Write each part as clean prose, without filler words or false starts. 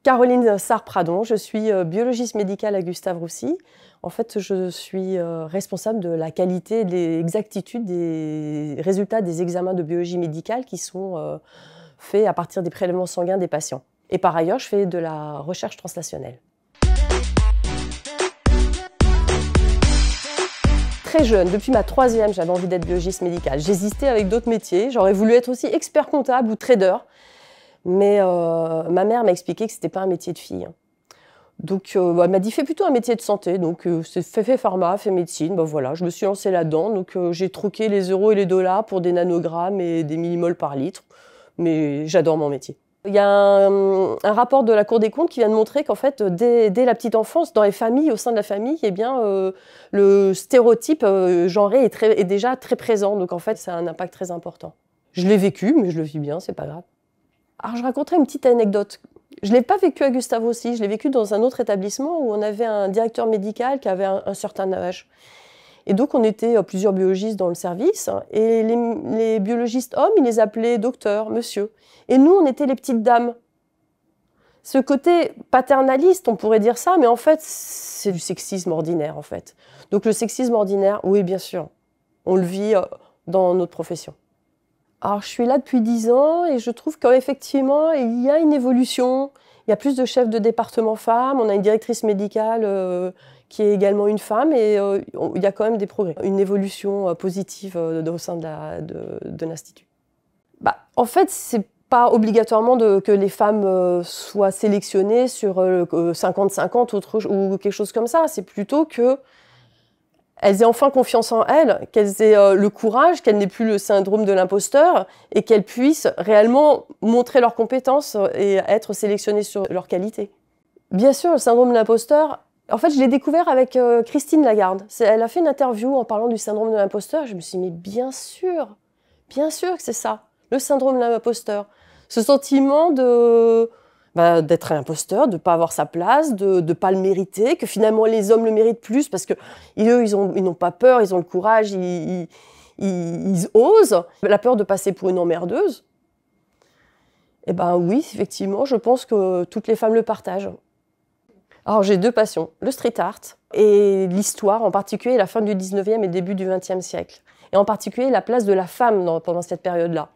Caroline Sarre-Pradon, je suis biologiste médicale à Gustave Roussy. En fait, je suis responsable de la qualité et de l'exactitude des résultats des examens de biologie médicale qui sont faits à partir des prélèvements sanguins des patients. Et par ailleurs, je fais de la recherche translationnelle. Très jeune, depuis ma troisième, j'avais envie d'être biologiste médicale. J'hésitais avec d'autres métiers. J'aurais voulu être aussi expert comptable ou trader. Mais ma mère m'a expliqué que ce n'était pas un métier de fille. Donc elle m'a dit fais plutôt un métier de santé. Donc fait pharma, fait médecine. Ben, voilà, je me suis lancée là-dedans. Donc j'ai troqué les euros et les dollars pour des nanogrammes et des millimoles par litre. Mais j'adore mon métier. Il y a un rapport de la Cour des comptes qui vient de montrer qu'en fait, dès la petite enfance, dans les familles, au sein de la famille, eh bien, le stéréotype genré est déjà très présent. Donc en fait, ça a un impact très important. Je l'ai vécu, mais je le vis bien, c'est pas grave. Alors je raconterai une petite anecdote. Je ne l'ai pas vécu à Gustave Roussy, je l'ai vécu dans un autre établissement où on avait un directeur médical qui avait un certain âge. Et donc on était plusieurs biologistes dans le service et les biologistes hommes, ils les appelaient docteur, monsieur. Et nous, on était les petites dames. Ce côté paternaliste, on pourrait dire ça, mais en fait, c'est du sexisme ordinaire en fait. Donc le sexisme ordinaire, oui bien sûr, on le vit dans notre profession. Alors, je suis là depuis 10 ans et je trouve qu'effectivement, il y a une évolution. Il y a plus de chefs de département femmes. On a une directrice médicale qui est également une femme et il y a quand même des progrès. Une évolution positive au sein de l'Institut. Bah, en fait, c'est pas obligatoirement que les femmes soient sélectionnées sur 50-50 ou quelque chose comme ça. C'est plutôt que elles aient enfin confiance en elles, qu'elles aient le courage, qu'elles n'aient plus le syndrome de l'imposteur et qu'elles puissent réellement montrer leurs compétences et être sélectionnées sur leurs qualités. Bien sûr, le syndrome de l'imposteur, en fait, je l'ai découvert avec Christine Lagarde. Elle a fait une interview en parlant du syndrome de l'imposteur. Je me suis dit, mais bien sûr que c'est ça, le syndrome de l'imposteur. Ce sentiment d'être un imposteur, de ne pas avoir sa place, de ne pas le mériter, que finalement les hommes le méritent plus parce qu'eux, ils n'ont pas peur, ils ont le courage, ils osent. La peur de passer pour une emmerdeuse, eh ben oui, effectivement, je pense que toutes les femmes le partagent. Alors j'ai deux passions, le street art et l'histoire, en particulier la fin du 19e et début du 20e siècle. Et en particulier la place de la femme pendant cette période-là.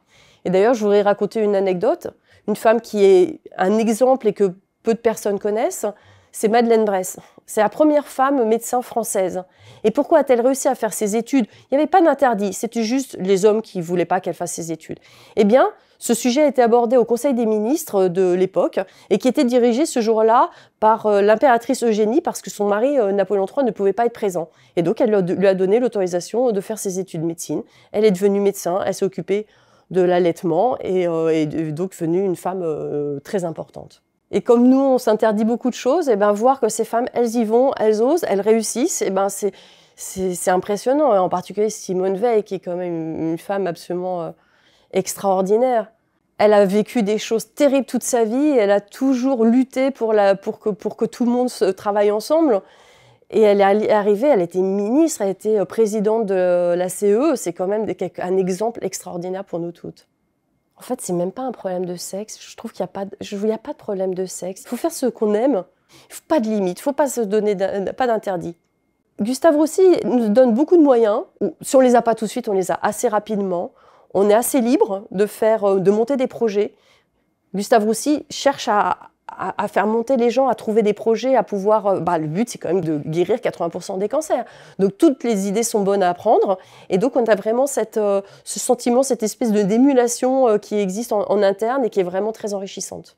Et d'ailleurs, je voudrais raconter une anecdote. Une femme qui est un exemple et que peu de personnes connaissent, c'est Madeleine Brès. C'est la première femme médecin française. Et pourquoi a-t-elle réussi à faire ses études? Il n'y avait pas d'interdit, c'était juste les hommes qui ne voulaient pas qu'elle fasse ses études. Eh bien, ce sujet a été abordé au Conseil des ministres de l'époque et qui était dirigé ce jour-là par l'impératrice Eugénie parce que son mari Napoléon III ne pouvait pas être présent. Et donc, elle lui a donné l'autorisation de faire ses études de médecine. Elle est devenue médecin, elle s'est occupée de l'allaitement et est donc devenue une femme très importante. Et comme nous, on s'interdit beaucoup de choses, et ben voir que ces femmes, elles y vont, elles osent, elles réussissent, et ben c'est impressionnant. Et en particulier Simone Veil, qui est quand même une femme absolument extraordinaire. Elle a vécu des choses terribles toute sa vie, et elle a toujours lutté pour que tout le monde travaille ensemble. Et elle est arrivée, elle était ministre, elle était présidente de la CE, c'est quand même un exemple extraordinaire pour nous toutes. En fait, c'est même pas un problème de sexe, je trouve qu'il n'y a pas de problème de sexe. Il faut faire ce qu'on aime, il ne faut pas de limite, il ne faut pas se donner pas d'interdit. Gustave Roussy nous donne beaucoup de moyens, si on ne les a pas tout de suite, on les a assez rapidement. On est assez libre de monter des projets. Gustave Roussy cherche à faire monter les gens, à trouver des projets, à pouvoir... le but, c'est quand même de guérir 80% des cancers. Donc, toutes les idées sont bonnes à apprendre. Et donc, on a vraiment ce sentiment, cette espèce d'émulation qui existe en interne et qui est vraiment très enrichissante.